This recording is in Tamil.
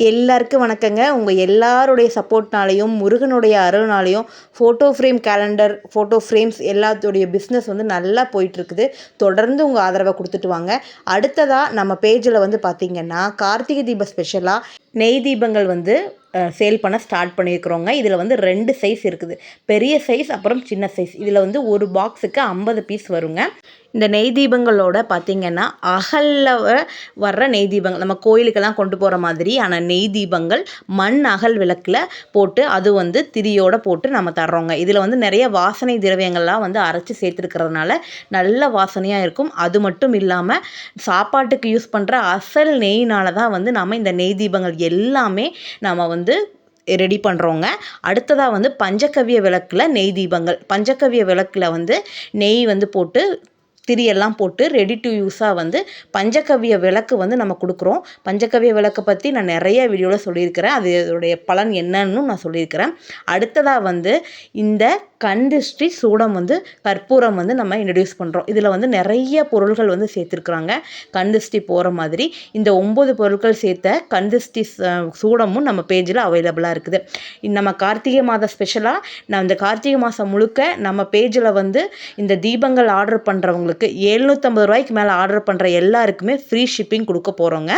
எல்லாருக்கும் வணக்கங்க. உங்கள் எல்லாருடைய சப்போர்ட்னாலையும் முருகனுடைய அருள்னாலையும் photo frame calendar, photo frames எல்லாத்துடைய பிஸ்னஸ் வந்து நல்லா போயிட்டுருக்குது. தொடர்ந்து உங்கள் ஆதரவை கொடுத்துட்டு வாங்க. அடுத்ததாக நம்ம பேஜில் வந்து பார்த்திங்கன்னா கார்த்திகை தீப ஸ்பெஷலாக நெய் தீபங்கள் வந்து சேல் பண்ண ஸ்டார்ட் பண்ணியிருக்கிறோங்க. இதில் வந்து 2 சைஸ் இருக்குது. பெரிய சைஸ் அப்புறம் சின்ன சைஸ். இதில் வந்து ஒரு பாக்ஸுக்கு 50 பீஸ் வருங்க. இந்த நெய் தீபங்களோட பார்த்திங்கன்னா அகலில் வர்ற நெய் தீபங்கள் நம்ம கோயிலுக்கெல்லாம் கொண்டு போகிற மாதிரி ஆனால் நெய் தீபங்கள் மண் அகல் விளக்கில் போட்டு அது வந்து திரியோடு போட்டு நம்ம தர்றோங்க. இதில் வந்து நிறைய வாசனை திரவியங்கள்லாம் வந்து அரைச்சி சேர்த்துருக்கிறதுனால நல்ல வாசனையாக இருக்கும். அது மட்டும் இல்லாமல் சாப்பாட்டுக்கு யூஸ் பண்ணுற அசல் நெய்யினால தான் வந்து நம்ம இந்த நெய் தீபங்கள் எல்லாமே நம்ம வந்து ரெடி பண்ணுறோங்க. அடுத்ததாக வந்து பஞ்சகவ்ய விளக்கில் நெய் தீபங்கள். பஞ்சகவ்ய விளக்கில் வந்து நெய் வந்து போட்டு திரியெல்லாம் போட்டு ரெடி டு யூஸாக வந்து பஞ்சகவ்ய விளக்கு வந்து நம்ம கொடுக்குறோம். பஞ்சகவ்ய விளக்கை பற்றி நான் நிறைய வீடியோவில் சொல்லியிருக்கிறேன். அதோடைய பலன் என்னன்னு நான் சொல்லியிருக்கிறேன். அடுத்ததாக வந்து இந்த கந்திஷ்டி சூடம் வந்து கற்பூரம் வந்து நம்ம இன்ட்ரடியூஸ் பண்ணுறோம். இதில் வந்து நிறைய பொருள்கள் வந்து சேர்த்துருக்குறாங்க. கந்திஷ்டி போகிற மாதிரி இந்த 9 பொருட்கள் சேர்த்த கந்திஷ்டி சூடமும் நம்ம பேஜில் அவைலபிளாக இருக்குது. நம்ம கார்த்திகை மாதம் ஸ்பெஷலாக நான் இந்த கார்த்திகை மாதம் முழுக்க நம்ம பேஜில் வந்து இந்த தீபங்கள் ஆர்டர் பண்ணுறவங்களுக்கு 750 ரூபாய்க்கு மேலே ஆர்டர் பண்ணுற எல்லாருக்குமே ஃப்ரீ ஷிப்பிங் கொடுக்க போகிறோங்க.